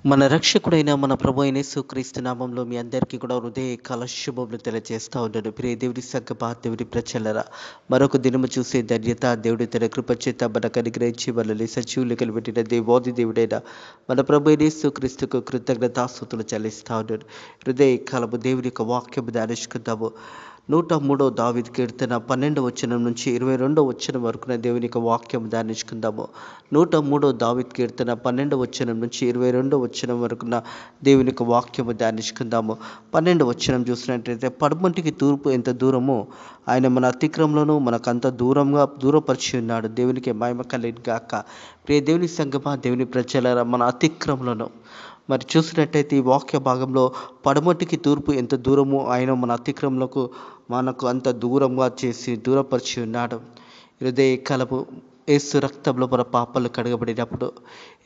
మన రక్షకుడైన మన ప్రభు అయిన యేసుక్రీస్తు నామంలో మీ అందరికీ కూడా హృదయకాల శుభములు తెలియజేస్తా ఉన్నాను. ప్రియ దేవుడి సంగమా, దేవుడి ప్రజలరా, మరొక దినము చూసే ధన్యత దేవుడి తన కృపచేత మనకు అనుగ్రహించి మనల్ని సజీవులు పెట్టిన దేవాది దేవుడైన మన ప్రభు అయిన యేసుక్రీస్తుకు కృతజ్ఞతాస్తుతులు చెల్లిస్తా ఉన్నాను. హృదయకాలము దేవుని యొక్క వాక్యము ధ్యానించుకుందాము. 103వ దావీదు కీర్తన 12వ వచనం నుంచి 22వ వచనం వరకు దేవుని యొక్క వాక్యం ధ్యానించుకుందాము. 103వ దావీదు కీర్తన 12వ వచనం నుంచి 22వ వచనం వరకు దేవుని యొక్క వాక్యము ధ్యానించుకుందాము. 12వ వచనం చూసినట్లయితే, పడమటికి తూర్పు ఎంత దూరమో ఆయన మన అతిక్రమంలోనూ మనకంత దూరపరిచి ఉన్నాడు. దేవునికి మహిమ కలిగిన గాక. ప్రియ దేవుని సంగమా, దేవుని ప్రజలారా, మన అతిక్రమంలోనూ మరి చూసినట్టయితే ఈ వాక్య భాగంలో పడమటికి తూర్పు ఎంత దూరమో ఆయన మన అతిక్రమలకు మనకు అంత దూరంగా చేసి దూరపరిచి ఉన్నాడు. హృదయ కలపు యేసు రక్తంలో మన పాపాలు కడగబడినప్పుడు,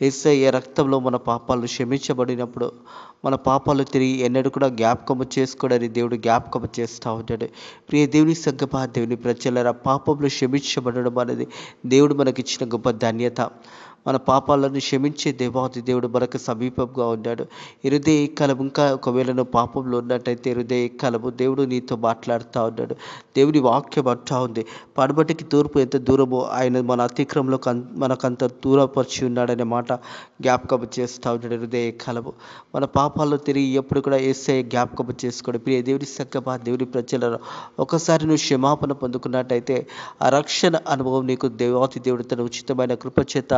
యేసయ్య రక్తంలో మన పాపాలు క్షమించబడినప్పుడు, మన పాపాలు తిరిగి ఎన్నడూ కూడా జ్ఞాపకము చేసుకోవడానికి దేవుడు జ్ఞాపకము చేస్తూ ఉంటాడు. ప్రియ దేవుని సంగమా, దేవుని ప్రజలారా, పాపంలో క్షమించబడడం అనేది దేవుడు మనకిచ్చిన గొప్ప ధన్యత. మన పాపాలను క్షమించే దేవాది దేవుడు మనకు సమీపంగా ఉన్నాడు. హృదయ కాలం ఇంకా ఒకవేళ నువ్వు పాపంలో ఉన్నట్టయితే హృదయ కాలము దేవుడు నీతో మాట్లాడుతూ ఉన్నాడు. దేవుని వాక్యం అంటా ఉంది, పడమటికి తూర్పు ఎంత దూరమో ఆయన మన అతిక్రమంలో మనకంత దూరపరిచి ఉన్నాడనే మాట జ్ఞాపకం చేస్తూ ఉన్నాడు. హృదయ కాలము మన పాపాల్లో తిరిగి ఎప్పుడు కూడా యేసయ్య జ్ఞాపకం చేసుకోడు. ప్రియ దేవుని సంగమా, దేవుని ప్రజలను ఒకసారి నువ్వు క్షమాపణ పొందుకున్నట్టయితే ఆ రక్షణ అనుభవం నీకు దేవాతి దేవుడు తన ఉచితమైన కృపచేత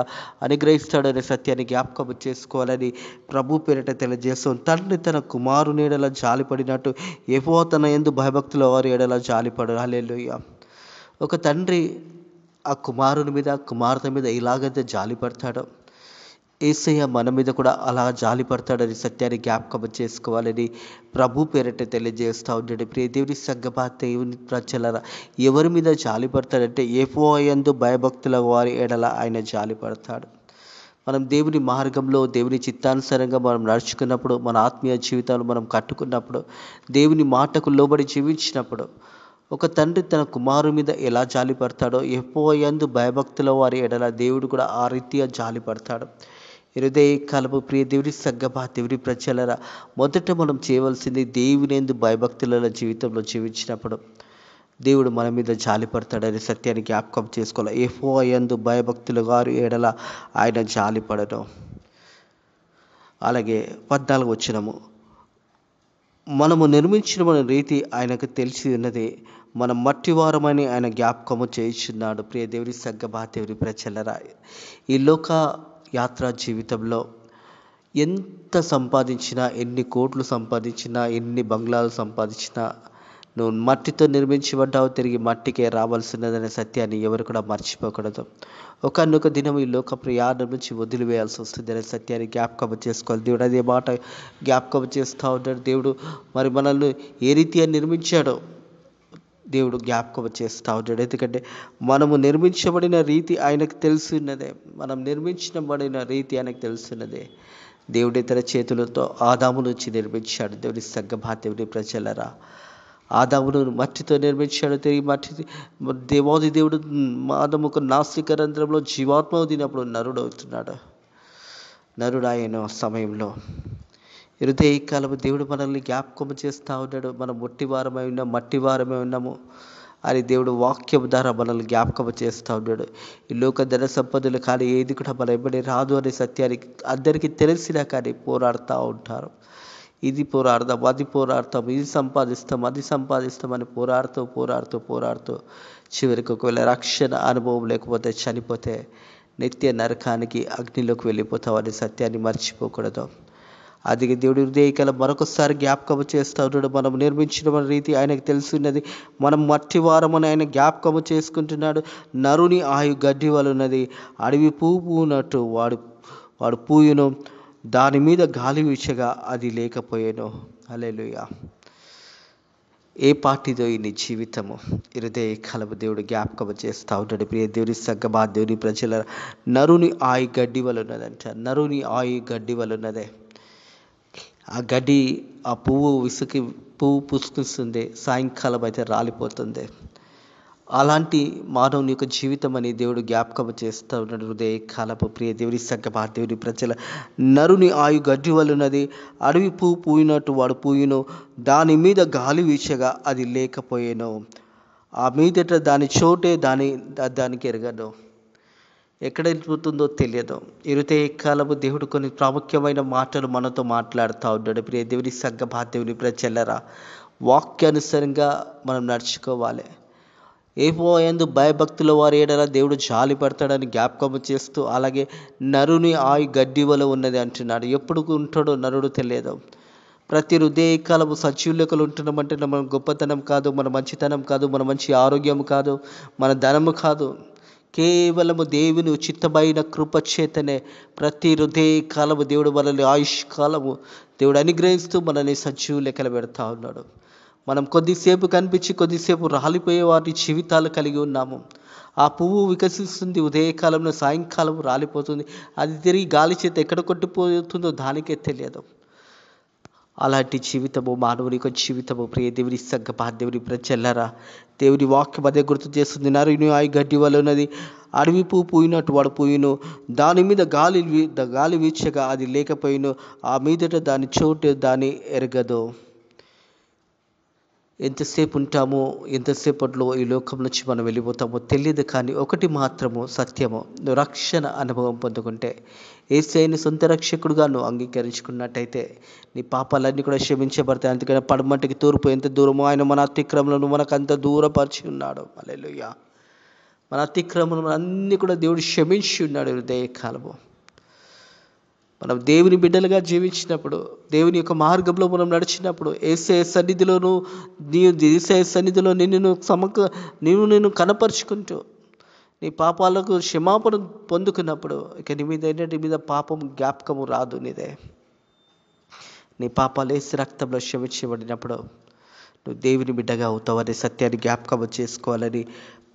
అనుగ్రహిస్తాడనే సత్యాన్ని జ్ఞాపకం చేసుకోవాలని ప్రభు పేరిట తెలియజేస్తాం. తండ్రి తన కుమారుని ఎడల జాలిపడినట్టు యెహోవా తన యందు భయభక్తుల వారి ఎడల జాలిపడు. హల్లెలూయా. ఒక తండ్రి ఆ కుమారుని మీద, కుమార్తె మీద ఇలాగైతే జాలిపడతాడో యేసయ్య మన మీద కూడా అలా జాలిపడతాడని సత్యాన్ని జ్ఞాపకం చేసుకోవాలని ప్రభు పేరిట తెలియజేస్తూ ఉంటాడు. ప్రియ దేవుని సంగమా, దేవుని ప్రజలారా, ఎవరి మీద జాలిపడతాడంటే యెహోవా యందు భయభక్తుల వారి ఎడల ఆయన జాలిపడతాడు. మనం దేవుని మార్గంలో, దేవుని చిత్తానుసారంగా మనం నడుచుకున్నప్పుడు, మన ఆత్మీయ జీవితాలు మనం కట్టుకున్నప్పుడు, దేవుని మాటకు లోబడి జీవించినప్పుడు, ఒక తండ్రి తన కుమారు మీద ఎలా జాలిపడతాడో యెహోవా యందు భయభక్తుల వారి ఎడల దేవుడు కూడా ఆ రీతిగా జాలిపడతాడు. హృదయ కాలపు ప్రియ దేవుని సంగమా, దేవుని ప్రజలారా, మొదట మనం చేయవలసింది దేవుని యందు భయభక్తుల జీవితంలో జీవించినప్పుడు దేవుడు మన మీద జాలిపడతాడని సత్యాన్ని జ్ఞాపకం చేసుకోవాలి. యెహోవా యందు భయభక్తులు గారు ఎడల ఆయన జాలిపడను. అలాగే 14వ వచనము, మనము నిర్మించిన మన రీతి ఆయనకు తెలిసి ఉన్నది, మన మట్టివారమని ఆయన జ్ఞాపకము చేయించున్నాడు. ప్రియ దేవుని సంగమా, దేవుని ప్రజలారా, ఈ లోక యాత్రా జీవితంలో ఎంత సంపాదించినా, ఎన్ని కోట్లు సంపాదించినా, ఎన్ని బంగ్లాలు సంపాదించినా, నువ్వు మట్టితో నిర్మించబడ్డావు, తిరిగి మట్టికే రావాల్సినదనే సత్యాన్ని ఎవరు కూడా మర్చిపోకూడదు. ఒకనొక దినం ఈ లోక ప్రయాణం నుంచి వదిలివేయాల్సి వస్తుంది అనే సత్యాన్ని జ్ఞాపకం చేసుకోవాలి. దేవుడు అదే మాట జ్ఞాపకం చేస్తూ ఉంటాడు. దేవుడు మరి మనల్ని ఏ రీతిగా నిర్మించాడో దేవుడు జ్ఞాపకం చేస్తూ ఉంటాడు. ఎందుకంటే మనము నిర్మించబడిన రీతి ఆయనకు తెలుసున్నదే, మనం నిర్మించబడిన రీతి ఆయనకు తెలుసున్నదే. దేవుడి తన చేతులతో ఆదాము నుంచి నిర్మించాడు. దేవుని సంగమా, దేవుని ప్రజలరా, ఆదామును మట్టితో నిర్మించాడు, తిరిగి మట్టి దేవాది దేవుడు ఆదాముకు నాసిక రంధ్రంలో జీవాత్మ వదిలినప్పుడు నరుడు అవుతున్నాడు. నరుడు ఆయన సమయంలో హృదయ కాలము దేవుడు మనల్ని జ్ఞాపకం చేస్తూ ఉన్నాడు. మనం మట్టివారమై ఉన్నాం, మట్టివారమై ఉన్నాము అని దేవుడు వాక్యం ద్వారా మనల్ని జ్ఞాపకం చేస్తూ ఉన్నాడు. ఈ లోక ధన సంపదలు కానీ ఏది కూడా మన ఎమ్మడి రాదు అనే సత్యాన్ని అందరికీ తెలిసినా కానీ పోరాడుతూ ఉంటారు. ఇది పోరాడదాం, అది పోరాడతాం, ఇది సంపాదిస్తాం, అది సంపాదిస్తామని పోరాడుతూ చివరికి ఒకవేళ రక్షణ అనుభవం లేకపోతే చనిపోతే నిత్య నరకానికి, అగ్నిలోకి వెళ్ళిపోతాం అనే సత్యాన్ని మర్చిపోకూడదు. అది దేవుడి హృదయకాలం మరొకసారి జ్ఞాపకము చేస్తూ ఉన్నాడు. మనం నిర్మించిన మన రీతి ఆయనకు తెలుసున్నది, మనం మట్టి వారమని ఆయన జ్ఞాపకము చేసుకుంటున్నాడు. నరుని ఆయు గడ్డి వలనది, అడవి పువ్వు పూనట్టు వాడు పూయును, దాని మీద గాలి వీచగా అది లేకపోయాను. హల్లెలూయా. ఏ పాటిదో ఈ నీ జీవితము హృదయ కాలము దేవుడు జ్ఞాపకం చేస్తూ ఉంటాడు. ప్రియ దేవుని సంగమా, దేవుని ప్రజల, నరుని ఆయు గడ్డి వలనదంట. నరుని ఆయు గడ్డి వలనదే. ఆ గడ్డి, ఆ పువ్వు పువ్వు పుష్పిస్తుంది, సాయంకాలం అయితే రాలిపోతుంది. అలాంటి మానవుని యొక్క జీవితం అని దేవుడు జ్ఞాపకం చేస్తూ ఉన్నాడు. హృదయ కాలపు ప్రియ దేవుని సంగమా, దేవుని ప్రజల నరుని ఆయు గడ్డి వలనది, అడవి పువ్వు పూయినట్టు వాడు పూయును, దాని మీద గాలి వీచగా అది లేకపోయేను, ఆ మీదట దాని చోటే దానికి ఎరగదు, ఎక్కడ వెళ్ళిపోతుందో తెలియదు. ఈ హృదయ కాలపు దేవుడు కొన్ని ప్రాముఖ్యమైన మాటలు మనతో మాట్లాడుతూ ఉన్నాడు. ప్రియ దేవుని సంగమా, దేవుని ప్రజలరా, వాక్యానుసారంగా మనం నడుచుకోవాలి. యెహోవాయందు భయభక్తుల వారి ఎడల దేవుడు జాలి పడతాడని జ్ఞాపకం చేస్తూ, అలాగే నరుని ఆయు గడ్డి వలె ఉన్నది అంటున్నాడు. ఎప్పుడు ఉంటాడో నరుడు తెలియదు. ప్రతి హృదయకాలము సజీవులకలు ఉంటున్నామంటే మన గొప్పతనం కాదు, మన మంచితనం కాదు, మన మంచి ఆరోగ్యం కాదు, మన ధనము కాదు, కేవలము దేవుని ఉచితమైన కృప చేతనే ప్రతి హృదయకాలము దేవుడు మనల్ని ఆయుష్ కాలము దేవుడు అనుగ్రహిస్తూ మనల్ని సజీవు లెక్కలు పెడతా ఉన్నాడు. మనం కొద్దిసేపు కనిపించి కొద్దిసేపు రాలిపోయే వారి జీవితాలు కలిగి ఉన్నాము. ఆ పువ్వు వికసిస్తుంది ఉదయకాలంలో, సాయంకాలం రాలిపోతుంది. అది తిరిగి గాలి చేత ఎక్కడ కొట్టిపోతుందో దానికే తెలియదు. అలాంటి జీవితము మానవుని యొక్క జీవితము. ప్రియ దేవుని సంగమా, దేవుని ప్రజలారా, దేవుని వాక్యం అదే గుర్తు చేస్తుంది. నరుని ఆయు గడ్డి వలె ఉన్నది, అడవి పువ్వు పూయినట్టు వాడు పూయును, దాని మీద గాలి వీచగా అది లేకపోయిను, ఆ మీదట దాని చోటు దాని ఎరగదు. ఎంతసేపు ఉంటామో, ఎంతసేపట్లో ఈ లోకం నుంచి మనం వెళ్ళిపోతామో తెలియదు. కానీ ఒకటి మాత్రము సత్యము, నువ్వు రక్షణ అనుభవం పొందుకుంటే, యేసయ్యను సొంత రక్షకుడుగా నువ్వు అంగీకరించుకున్నట్టయితే నీ పాపాలన్నీ కూడా క్షమించబడతాయి. అందుకని పడమటికి తూర్పు ఎంత దూరమో ఆయన మన అతిక్రమలను మనకు అంత దూరపరిచి ఉన్నాడు. హల్లెలూయా. మన అతిక్రమలను అన్నీ కూడా దేవుడు క్షమించి ఉన్నాడు. హృదయ కాలము మనం దేవుని బిడ్డలుగా జీవించినప్పుడు, దేవుని యొక్క మార్గంలో మనం నడిచినప్పుడు, యేసయ్య సన్నిధిలోను యేసయ్య సన్నిధిలో నేను కనపరుచుకుంటూ నీ పాపాలకు క్షమాపణ పొందుకున్నప్పుడు ఇక నీ మీద పాపం జ్ఞాపకము రాదు. నీ పాపాలు యేసు రక్తంలో క్షమించబడినప్పుడు నువ్వు దేవుని బిడ్డగా అవుతావు అనే సత్యాన్ని జ్ఞాపకం చేసుకోవాలని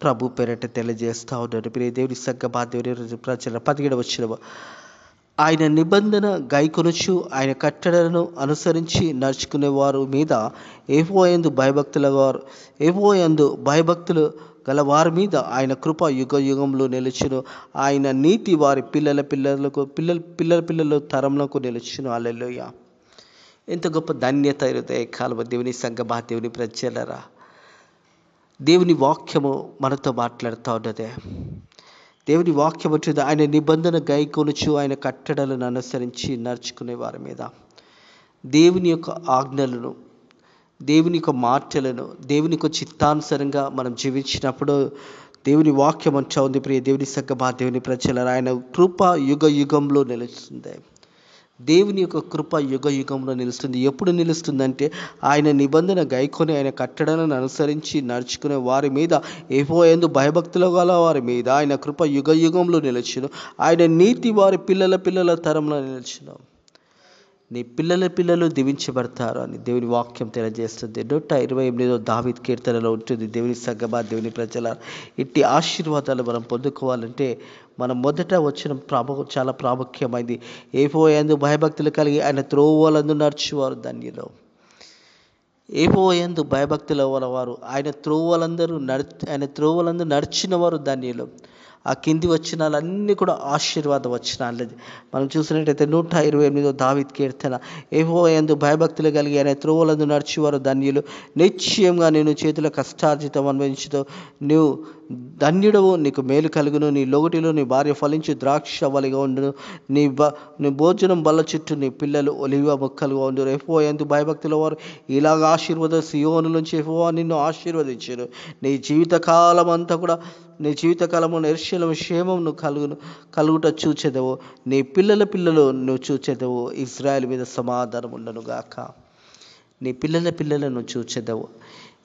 ప్రభు పేరట తెలియజేస్తూ ఉన్నాడు. ప్రియ దేవుని సంగమా, దేవుని ప్రజల 17వ వచనం, ఆయన నిబంధన గైకొనుచు ఆయన కట్టడలను అనుసరించి నడుచుకునే వారు మీద యెహోవాయందు భయభక్తులు గల వారి మీద ఆయన కృప యుగ యుగంలో నిలుచును, ఆయన నీతి వారి పిల్లల తరములకు నిలుచును. హల్లెలూయా. ఎంత గొప్ప ధన్యత హృదయ కాలము. దేవుని సంగమా, దేవుని ప్రజలారా, దేవుని వాక్యము మనతో మాట్లాడుతూ ఉన్నదే. దేవుని వాక్యం వచ్చింది, ఆయన నిబంధన గైకొనుచు ఆయన కట్టడలను అనుసరించి నడుచుకునే వారి మీద. దేవుని యొక్క ఆజ్ఞలను, దేవుని యొక్క మాటలను, దేవుని యొక్క చిత్తానుసారంగా మనం జీవించినప్పుడు దేవుని వాక్యం అంటా ఉంది. ప్రియ దేవుని సంగమా, దేవుని ప్రజలారా, ఆయన కృప యుగ యుగంలో నిలుస్తుంది. దేవుని యొక్క కృప యుగ యుగంలో నిలుస్తుంది. ఎప్పుడు నిలుస్తుందంటే ఆయన నిబంధన గైకొని ఆయన కట్టడలను అనుసరించి నడుచుకునే వారి మీద, యెహోవాయందు భయభక్తులు గల వారి మీద ఆయన కృప యుగ యుగంలో నిలుచును, ఆయన నీతి వారి పిల్లల తరంలో నిలుచును. నీ పిల్లలు దీవించబడతారు అని దేవుని వాక్యం తెలియజేస్తుంది. 128వ దావీదు కీర్తనలో ఉంటుంది. దేవుని సంగమా, దేవుని ప్రజల ఇట్టి ఆశీర్వాదాలు మనం పొందుకోవాలంటే మనం మొదట వచ్చిన చాలా ప్రాముఖ్యమైనది. యెహోవాయందు భయభక్తులు కలిగి ఆయన త్రోవలందు నడుచువారు ధన్యులు. యెహోవాయందు భయభక్తుల వారు ఆయన త్రోవలందు నడిచిన వారు ధన్యులు. ఆ కింది వచనాలన్నీ కూడా ఆశీర్వాద వచనాలు. మనం చూసినట్టయితే 128వ దావీదు కీర్తన, యెహోవాయందు భయభక్తులు కలిగి ఆయన త్రోవలందు నడిచేవారు ధన్యులు, నిశ్చయంగా నేను చేతుల కష్టార్జితం అనుభవించుతో నువ్వు ధన్యుడవు, నీకు మేలు కలుగును, నీ లోగటిలో నీ భార్య ఫలించి ద్రాక్ష వలిగా ఉండును, నీ భోజనం బల్ల చుట్టూ నీ పిల్లలు ఒలివ మొక్కలుగా ఉండును. యెహోవాయందు భయభక్తుల వారు ఇలాగ ఆశీర్వాదం, సియోను నుంచి యెహోవా నిన్ను ఆశీర్వదించును. నీ జీవితకాలము యెరూషలేము క్షేమం కలుగుట చూచెదవు, నీ పిల్లలు నువ్వు చూచెదవు, ఇశ్రాయేలు మీద సమాధానం ఉండను గాక. నీ పిల్లలను చూచెదవు.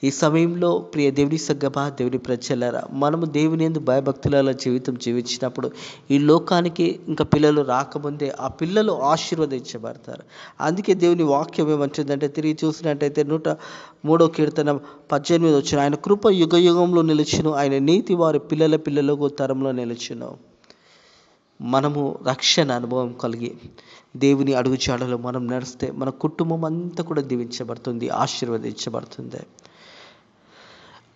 ఈ సమయంలో ప్రియ దేవుని సంగమా, దేవుని ప్రజలారా, మనము దేవుని యందు భయభక్తుల జీవితం జీవించినప్పుడు ఈ లోకానికి ఇంకా పిల్లలు రాకముందే ఆ పిల్లలు ఆశీర్వదించబడతారు. అందుకే దేవుని వాక్యం ఏమంటుందంటే, తిరిగి చూసినట్టయితే 103వ కీర్తన 18వ వచనం, ఆయన కృప యుగ యుగంలో నిలుచును, ఆయన నీతి వారి పిల్లలకు తరంలో నిలుచును. మనము రక్షణ అనుభవం కలిగి దేవుని అడుగుజాడలో మనం నడిస్తే మన కుటుంబం అంతా కూడా దీవించబడుతుంది, ఆశీర్వదించబడుతుంది.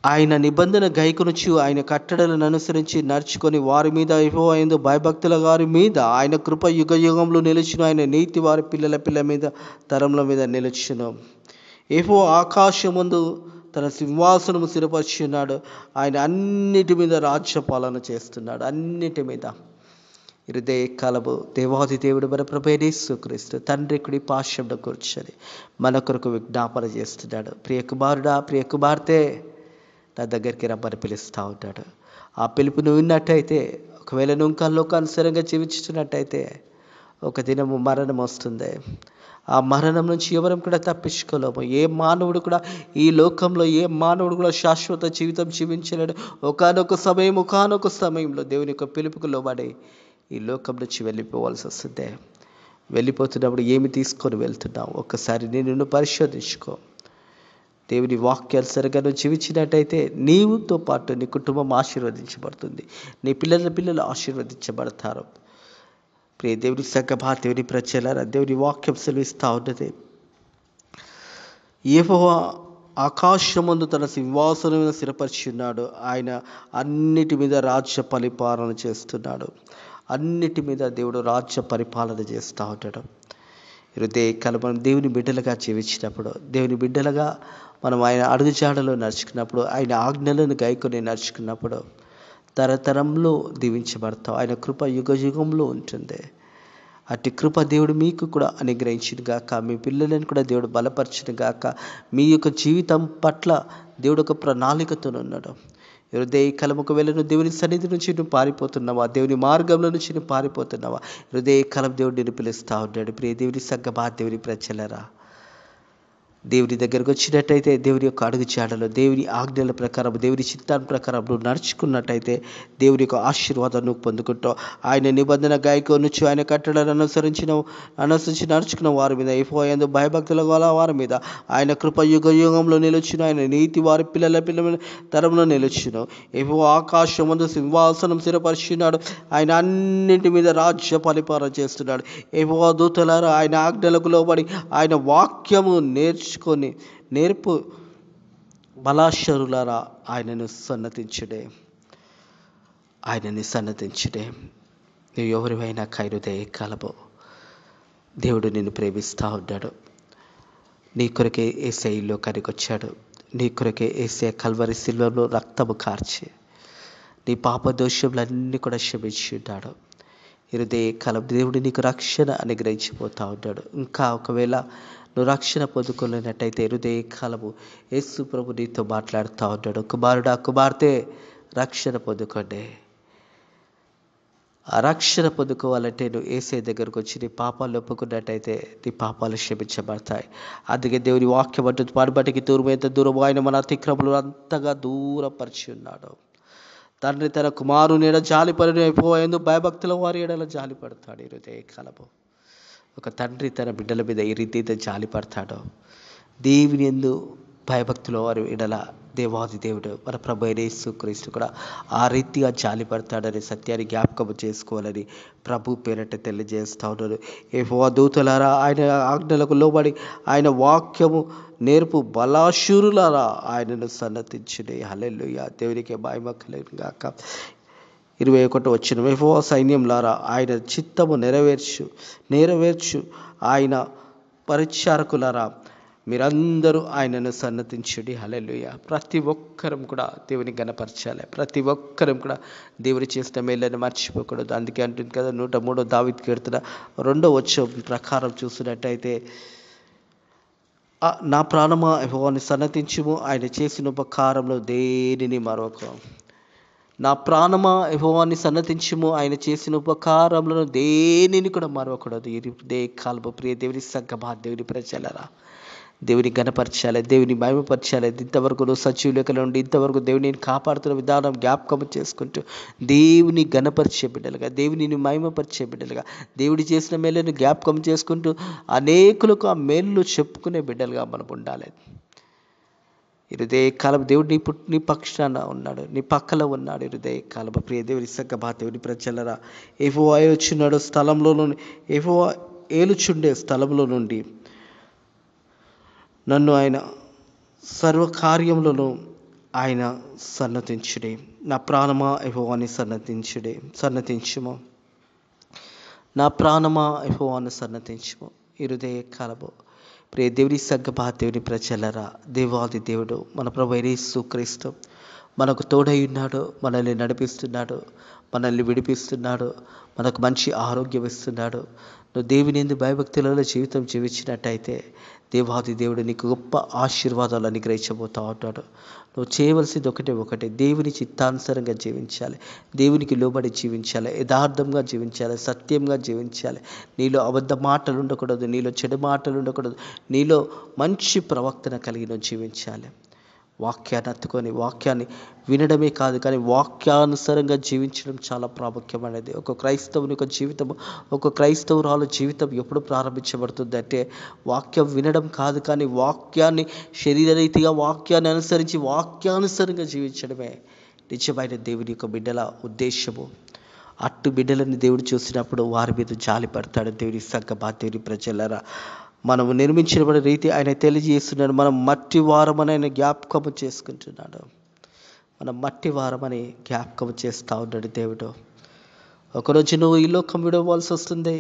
ఆయన నిబంధన గైకొనుచు ఆయన కట్టడలను అనుసరించి నడుచుకొని వారి మీద యెహోవా యందు భయభక్తుల వారి మీద ఆయన కృప యుగ యుగంలో నిలుచును. ఆయన నీతి వారి పిల్లల పిల్లల మీద తరముల మీద నిలుచును. యెహోవా ఆకాశమందు తన సింహాసనము స్థిరపరిచి ఉన్నాడు. ఆయన అన్నిటి మీద రాజ్యపాలన చేస్తున్నాడు. అన్నిటి మీద హృదయ కలబు దేవాది దేవుడు మన ప్రభువైన యేసుక్రీస్తు తండ్రి కుడి పార్శ్వమున కూర్చొని మన కొరకు విజ్ఞాపన చేస్తున్నాడు. ప్రియ కుమారుడా, ప్రియ కుమార్తె, నా దగ్గరికి రమ్మని పిలుస్తూ ఉంటాడు. ఆ పిలుపు నువ్వు విన్నట్టయితే, ఒకవేళ నువ్వు ఇంకా లోకానుసారంగా జీవించుతున్నట్టయితే ఒక దినము మరణం వస్తుంది. ఆ మరణం నుంచి ఎవరం కూడా తప్పించుకోలేము. ఏ మానవుడు కూడా ఈ లోకంలో శాశ్వత జీవితం జీవించలేడు. ఒకానొక సమయంలో దేవుని యొక్క పిలుపుకు లోబడి ఈ లోకం నుంచి వెళ్ళిపోవాల్సి వస్తుంది. వెళ్ళిపోతున్నప్పుడు ఏమి తీసుకొని వెళ్తున్నావు? ఒక్కసారి నిన్ను పరిశోధించుకో. దేవుని వాక్యానుసారంగా నువ్వు జీవించినట్టయితే నీవుతో పాటు నీ కుటుంబం ఆశీర్వదించబడుతుంది. నీ పిల్లలు ఆశీర్వదించబడతారు. ప్రియ దేవుని సంగమా, దేవుని ప్రజలారా, దేవుని వాక్యం సెలవిస్తూ ఉన్నది, యెహోవా ఆకాశమందు తన సింహాసనం స్థిరపరిచి ఉన్నాడు. ఆయన అన్నిటి మీద రాజ్య పరిపాలన చేస్తున్నాడు. అన్నిటి మీద దేవుడు రాజ్య పరిపాలన చేస్తూ ఉంటాడు. హృదయ మనం దేవుని బిడ్డలుగా జీవించినప్పుడు, దేవుని బిడ్డలుగా మనం ఆయన అడుగుజాడలో నడుచుకున్నప్పుడు, ఆయన ఆజ్ఞలను గైకొని నడుచుకున్నప్పుడు తరతరంలో దీవించబడతాం. ఆయన కృప యుగ యుగంలో ఉంటుంది. అట్టి కృప దేవుడు మీకు కూడా అనుగ్రహించును గాక. మీ పిల్లలను కూడా దేవుడు బలపరచును గాక. మీ యొక్క జీవితం పట్ల దేవుడు ఒక ప్రణాళికతో ఉన్నాడు. హృదయ కలముకు వెళ్ళను దేవుని సన్నిధి నుంచి నువ్వు పారిపోతున్నావా? దేవుని మార్గంలో నుంచి నువ్వు పారిపోతున్నావా? హృదయ కలం దేవుడు నిన్ను పిలుస్తూ ఉంటాడు. ప్రియ దేవుని సంగమా, దేవుని ప్రజలారా, దేవుని దగ్గరకు వచ్చినట్టయితే దేవుని యొక్క అడుగు చాడలో, దేవుని ఆజ్ఞల ప్రకారం, దేవుని చిత్తాన్ని ప్రకారం నువ్వు నడుచుకున్నట్టయితే దేవుని యొక్క ఆశీర్వాదం నువ్వు పొందుకుంటావు. ఆయన నిబంధన గాయకొనుచు ఆయన కట్టడలను అనుసరించి నడుచుకున్న వారి మీద, యెహోవా యందు భయభక్తుల గల వారి మీద ఆయన కృప యుగ యుగంలో నిలుచును. ఆయన నీతి వారి పిల్లల తరంలో నిలుచును. యెహోవా ఆకాశమందు సింహాసనం స్థిరపరిచినాడు. ఆయన అన్నింటి మీద రాజ్య పరిపాలన చేస్తున్నాడు. యెహోవా దూతలారా, ఆయన ఆజ్ఞలకు లోబడి ఆయన వాక్యము నేర్పు బలాశరులారా, ఆయనని సన్నతించుడే. నువ్వు ఎవరివైనా హృదయ కలబో, దేవుడు నిన్ను ప్రేమిస్తూ ఉన్నాడు. నీ కొరకే యేసయ్య ఈ లోకానికి వచ్చాడు. నీ కొరకే యేసయ్య కల్వరి శిలువలో రక్తము కార్చి నీ పాప దోషములన్నీ కూడా క్షమించి ఉన్నాడు. హృదయ కలం దేవుడు నీకు రక్షణ అనుగ్రహించిపోతూ ఉన్నాడు. ఇంకా ఒకవేళ నువ్వు రక్షణ పొందుకోలేనట్టయితే హృదయ కాలము యేసు ప్రభు నీతో మాట్లాడుతూ ఉంటాడు. కుమారుడా, కుమార్తె, రక్షణ పొందుకోండి. ఆ రక్షణ పొందుకోవాలంటే నువ్వు యేసయ్య దగ్గరకు వచ్చి నీ పాపాలు ఒప్పుకున్నట్టయితే నీ పాపాలు క్షమించబడతాయి. అందుకే దేవుని వాక్యం అంటుంది, పాడుబట్టికి దూరం ఎంత దూరం ఆయన మన అతిక్రమలు అంతగా దూరపరిచి ఉన్నాడు. తండ్రి తన కుమారుని ఎడ జాలిపడిన యెహోవా భయభక్తుల వారి ఎడల జాలిపడతాడు. హృదయ కాలము ఒక తండ్రి తన బిడ్డల మీద ఏ రీతి జాలిపడతాడో, దేవుని యందు భయభక్తుల వారి ఎడల దేవాది దేవుడు మన ప్రభు అయిన యేసుక్రీస్తు కూడా ఆ రీతిగా జాలిపడతాడనే సత్యాన్ని జ్ఞాపకం చేసుకోవాలని ప్రభు పేరట తెలియజేస్తూ ఉన్నారు. యెహోవా దూతలారా, ఆయన ఆజ్ఞలకు లోబడి ఆయన వాక్యము నేర్పు బలాశూరులారా, ఆయనను సన్నతించుడే. హల్లెలూయా, దేవునికి మహిమ కలుగును గాక. 21 వచనం, యెహోవా సైన్యంలారా, ఆయన చిత్తము నెరవేర్చు ఆయన పరిచారకులారా, మీరందరూ ఆయనను సన్నతించుడి. హల్లెలూయా. ప్రతి ఒక్కరం కూడా దేవుని గణపరచాలి. ప్రతి ఒక్కరం కూడా దేవుని చేసిన మేళ్ళని మర్చిపోకూడదు. అందుకే అంటుంది కదా, 103 దావీదు కీర్తన 2వ వచనం ప్రకారం చూసినట్టయితే, నా ప్రాణమా యెహోవాను సన్నతించుము, ఆయన చేసిన ఉపకారంలో దేనిని మరొక. నా ప్రాణమా యెహోవాని సన్నతించుము, ఆయన చేసిన ఉపకారములను దేనిని కూడా మరవకూడదు. ఇదే కాలపు ప్రియ దేవుని సంగమా, దేవుని ప్రజలారా, దేవుని గణపరచాలి, దేవుని మహిమపరచాలి. ఇంతవరకు నువ్వు సజీవ లెక్కలో ఉండి ఇంతవరకు దేవుని కాపాడుతున్న విధానం జ్ఞాపకం చేసుకుంటూ దేవుని గణపరిచే బిడ్డలుగా, దేవుని మహిమపరిచే బిడ్డలుగా, దేవుడి చేసిన మేలును జ్ఞాపకం చేసుకుంటూ అనేకులకు ఆ మేలు చెప్పుకునే బిడ్డలుగా మనం ఉండాలి. హృదయ కాలం దేవుడు నీ పక్షాన ఉన్నాడు, నీ పక్కలో ఉన్నాడు. హృదయ కాలం ప్రియ దేవుని సంగమా, దేవుని ప్రజలరా, యెహోవా ఏలుచున్నాడు స్థలంలో నుండి, యెహోవా ఏలుచుండే స్థలంలో నుండి నన్ను ఆయన సర్వకార్యములను ఆయన సన్నతించుడి. నా ప్రాణమా యెహోవాని సన్నతించుము. నా ప్రాణమా యెహోవాను సన్నతించుము. ఈ హృదయ కాలము ప్రియ దేవుని సంగమా, దేవుని ప్రజలరా, దేవాది దేవుడు మన ప్రభు యేసు క్రీస్తు మనకు తోడై ఉన్నాడు, మనల్ని నడిపిస్తున్నాడు, మనల్ని విడిపిస్తున్నాడు, మనకు మంచి ఆరోగ్యం ఇస్తున్నాడు. నువ్వు దేవుని యందు భయభక్తులలో జీవితం జీవించినట్టయితే దేవాది దేవుడు నీకు గొప్ప ఆశీర్వాదాలు అనుగ్రహించబోతా ఉంటాడు. నువ్వు చేయవలసింది ఒకటే, దేవుని చిత్తానుసారంగా జీవించాలి, దేవునికి లోబడి జీవించాలి, యథార్థంగా జీవించాలి, సత్యంగా జీవించాలి. నీలో అబద్ధ మాటలు ఉండకూడదు, నీలో చెడు మాటలు ఉండకూడదు, నీలో మంచి ప్రవర్తన కలిగి నువ్వు జీవించాలి. వాక్యాన్ని హత్తుకొని వాక్యాన్ని వినడమే కాదు, కానీ వాక్యానుసారంగా జీవించడం చాలా ప్రాముఖ్యమైనది. ఒక క్రైస్తవుని యొక్క జీవితం, ఒక క్రైస్తవురాలు జీవితం ఎప్పుడు ప్రారంభించబడుతుంది అంటే వాక్యం వినడం కాదు, కానీ వాక్యాన్ని శరీరరీతిగా వాక్యాన్ని అనుసరించి వాక్యానుసారంగా జీవించడమే నిజమైన దేవుని యొక్క బిడ్డల ఉద్దేశము. అట్టు బిడ్డలని దేవుడు చూసినప్పుడు వారి మీద జాలి పడతాడు. దేవుని సంగమా, దేవుని ప్రజలరా, మనము నిర్మించబడిన రీతి ఆయన తెలియజేస్తున్నాడు. మనం మట్టి వారమని ఆయన జ్ఞాపకము చేసుకుంటున్నాడు. మనం మట్టి వారమని జ్ఞాపకం చేస్తూ ఉన్నాడు దేవుడు. ఒకరోజు నువ్వు ఈ లోకం విడవలసి వస్తుంది,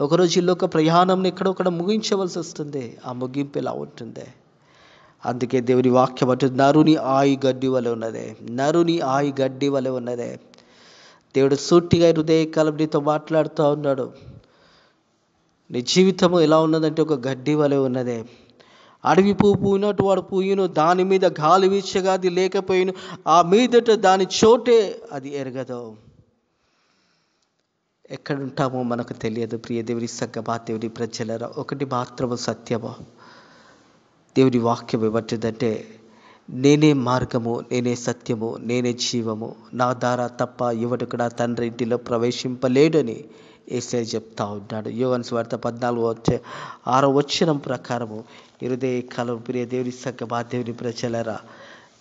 ఒకరోజు ఈ లోక ప్రయాణం ఎక్కడొక్కడ ముగించవలసి వస్తుంది. ఆ ముగింపు ఎలా ఉంటుంది? అందుకే దేవుని వాక్యం అంటుంది, నరుని ఆయి గడ్డి వలె ఉన్నదే, నరుని ఆయి గడ్డి వలె ఉన్నదే. దేవుడు సూటిగా హృదయకాలం నీతో మాట్లాడుతూ ఉన్నాడు. నీ జీవితము ఎలా ఉన్నదంటే ఒక గడ్డి వలె ఉన్నదే. అడవి పువ్వు పూయినట్టు వాడు పూయును, దాని మీద గాలి వీచగా అది లేకపోయిను, ఆ మీదట దాని చోటే అది ఎరగదు. ఎక్కడుంటామో మనకు తెలియదు. ప్రియ దేవుని సంగమా, దేవుని ప్రజలరా, ఒకటి మాత్రము సత్యము. దేవుని వాక్యం ఏమంటుందంటే, నేనే మార్గము, నేనే సత్యము, నేనే జీవము, నా ద్వారా తప్ప ఎవడు కూడా తండ్రి ఇంటిలో ప్రవేశింపలేడని యేసయ్య చెప్తా ఉన్నాడు. యోహాను సువార్త 14:6 ప్రకారము హృదయ కాలం ప్రియ దేవుని సంగమా, దేవుని ప్రజలరా,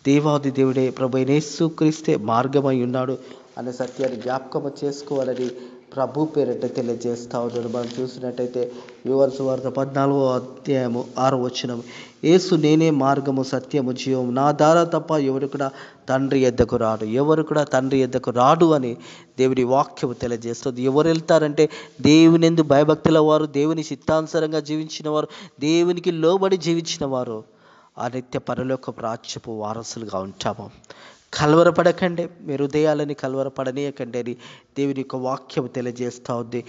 దేవాది దేవుడే ప్రభు యేసు క్రీస్తే మార్గమై ఉన్నాడు అనే సత్యాన్ని జ్ఞాపకం చేసుకోవాలని ప్రభు పేరిట తెలియజేస్తూ ఉన్నాడు. మనం చూసినట్టయితే యోహాను సువార్త 14:6 యేసు నేనే మార్గము, సత్యము, జీవము, నా ద్వారా తప్ప ఎవరు కూడా తండ్రి యొద్దకు రాడు, ఎవరు కూడా తండ్రి యొద్దకు రాడు అని దేవుని వాక్యము తెలియజేస్తుంది. ఎవరు వెళ్తారంటే దేవుని యందు భయభక్తుల వారు, దేవుని చిత్తానుసారంగా జీవించిన వారు, దేవునికి లోబడి జీవించిన వారు ఆ నిత్య పరలోకపు రాజ్యపు వారసులుగా ఉంటాము. కలవరపడకండి, మీ హృదయాలని కలవరపడనీయకండి అని దేవుని యొక్క వాక్యం తెలియజేస్తూ ఉంది.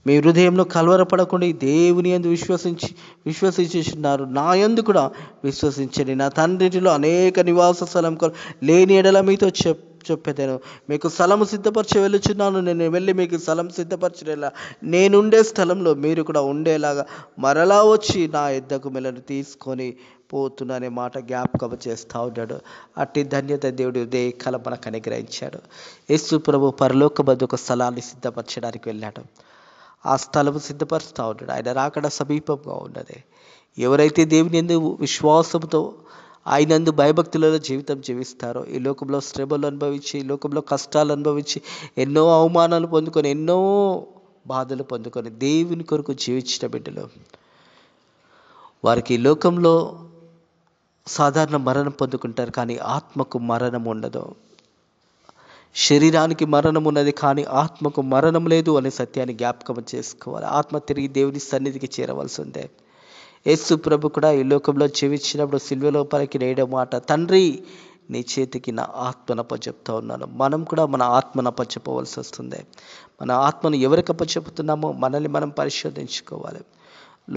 మీ హృదయంలో కలవరపడకుండా దేవుని యందు విశ్వసించున్నారు, నా యందు కూడా విశ్వసించండి. నా తండ్రిలో అనేక నివాస స్థలం లేని ఎడల మీతో చెప్పేదాను, మీకు స్థలము సిద్ధపరచి వెళ్ళుచున్నాను, నేను వెళ్ళి మీకు స్థలం సిద్ధపరచలేలా, నేనుండే స్థలంలో మీరు కూడా ఉండేలాగా మరలా వచ్చి నా యొద్దకు మిమ్మల్ని తీసుకొని పోతున్ననే మాట జ్ఞాపకం చేస్తూ ఉన్నాడు. అట్టి ధన్యత దేవుడు ఉదయ కాలం మనకు అనుగ్రహించాడు. యేసు ప్రభు పరలోకమందు ఒక స్థలాన్ని సిద్ధపరచడానికి వెళ్ళాడు. ఆ స్థలము సిద్ధపరుస్తూ ఉన్నాడు. ఆయన రాకడ సమీపంగా ఉన్నది. ఎవరైతే దేవుని యందు విశ్వాసంతో ఆయనందు భయభక్తులలో జీవితం జీవిస్తారో, ఈ లోకంలో శ్రమలు అనుభవించి, ఈ లోకంలో కష్టాలు అనుభవించి, ఎన్నో అవమానాలు పొందుకొని, ఎన్నో బాధలు పొందుకొని దేవుని కొరకు జీవించిన బిడ్డలు, వారికి ఈ లోకంలో సాధారణ మరణం పొందుకుంటారు, కానీ ఆత్మకు మరణం ఉండదు. శరీరానికి మరణం ఉన్నది, కానీ ఆత్మకు మరణం లేదు అనే సత్యాన్ని జ్ఞాపకం చేసుకోవాలి. ఆత్మ తిరిగి దేవుని సన్నిధికి చేరవలసి ఉంది. యేసు ప్రభు కూడా ఈ లోకంలో జీవించినప్పుడు సిలువలో పలికిన ఏడో మాట, తండ్రి నీ చేతికి నా ఆత్మను అప్పచెప్తా ఉన్నాను. మనం కూడా మన ఆత్మను అప్పచెప్పవలసి వస్తుంది. మన ఆత్మను ఎవరికి అప్పచెప్పుతున్నామో మనల్ని మనం పరిశోధించుకోవాలి.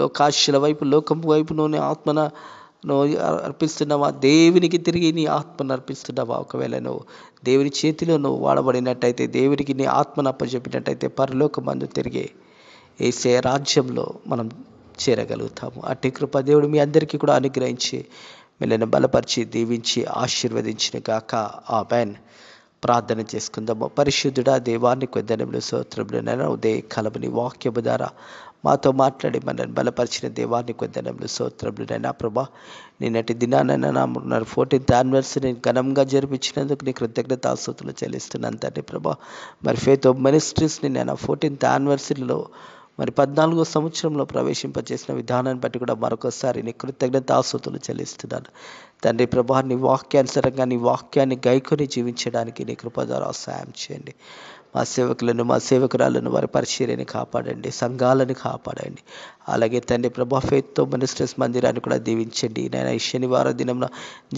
లోకాశల వైపు, లోకం వైపు నువ్వు ఆత్మను అర్పిస్తున్నావా? దేవునికి తిరిగి నీ ఆత్మను అర్పిస్తున్నావా? ఒకవేళ నువ్వు దేవుని చేతిలో నువ్వు వాడబడినట్టయితే, దేవునికి నీ ఆత్మను అప్పచెప్పినట్టయితే పరలోకమందు తిరిగి యేసయ్య రాజ్యంలో మనం చేరగలుగుతాము. అట్టి కృప దేవుడు మీ అందరికీ కూడా అనుగ్రహించి మిమ్మల్ని బలపరిచి దీవించి ఆశీర్వదించిన గాక. ఆమేన్. ప్రార్థన చేసుకుందాము. పరిశుద్ధుడా, దేవానికి వందనములు, స్తోత్రములు. నైనా ఉదయ కాలముని వాక్యము ద్వారా మాతో మాట్లాడి మనల్ని బలపరిచిన దేవానికి వందనములు, స్తోత్రములు. నైనా ప్రభా, నిన్నటి దినానైనా నా 14th యానివర్సరీని ఘనంగా జరిపించినందుకు నీ కృతజ్ఞతాస్తుతులు చెల్లిస్తున్నాను తండ్రి ప్రభా. మరి ఫేత్ ఆఫ్ మినిస్ట్రీస్ని నేను 14th యానివర్సరీలో మరి 14వ సంవత్సరంలో ప్రవేశింపచేసిన విధానాన్ని బట్టి కూడా మరొకసారి నీ కృతజ్ఞతాస్తుతులు చెల్లిస్తున్నాను తండ్రి ప్రభా. నీ వాక్యానుసారంగా నీ వాక్యాన్ని గైకొని జీవించడానికి నీ కృప ద్వారా సాయం చేయండి. మా సేవకులను మా సేవకురాలను వారి పరిచర్యని కాపాడండి, సంఘాలను కాపాడండి. అలాగే తండ్రి ప్రభా ఫెయిత్తో మినిస్టర్స్ మందిరాన్ని కూడా దీవించండి. నేను ఈ శనివారం దినంలో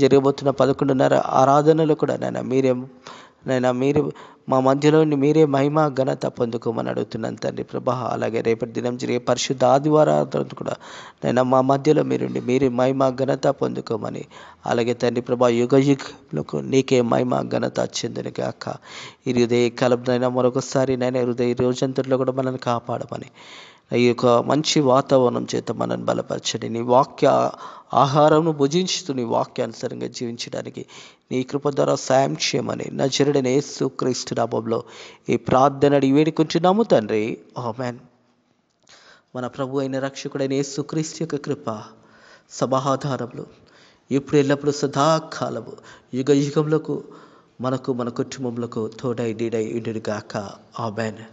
జరగబోతున్న 11:30 ఆరాధనలు కూడా మీరు మా మధ్యలో మీరే మహిమ ఘనత పొందుకోమని అడుగుతున్నాను తండ్రి ప్రభా. అలాగే రేపటి దినం జరిగే పరిశుద్ధ ఆదివారం కూడా మా మధ్యలో మీరే మహిమ ఘనత పొందుకోమని, అలాగే తండ్రి ప్రభా యుగయుగములకు నీకే మహిమ ఘనత చెందును గాక. ఈ హృదయ కాలం మరొకసారి హృదయ రోజంతట్లో కూడా మనల్ని కాపాడమని, ఈ యొక్క మంచి వాతావరణం చేత మనల్ని బలపరచండి. నీ వాక్య ఆహారంను భుజించుతూ నీ వాక్యానుసారంగా జీవించడానికి నీ కృప ద్వారా సాయం చేయమని నజరుడైన యేసు క్రీస్తు నామములో ఈ ప్రార్థన అడిగి వేడుకుంటున్నాము తండ్రి, ఆమేన్. మన ప్రభు అయిన రక్షకుడైన యేసు క్రీస్తు యొక్క కృప సమాధానములు ఇప్పుడు ఎల్లప్పుడూ సదాకాలము యుగ యుగములకు మనకు మన కుటుంబములకు తోడై నీడై ఉండును గాక. ఆమేన్.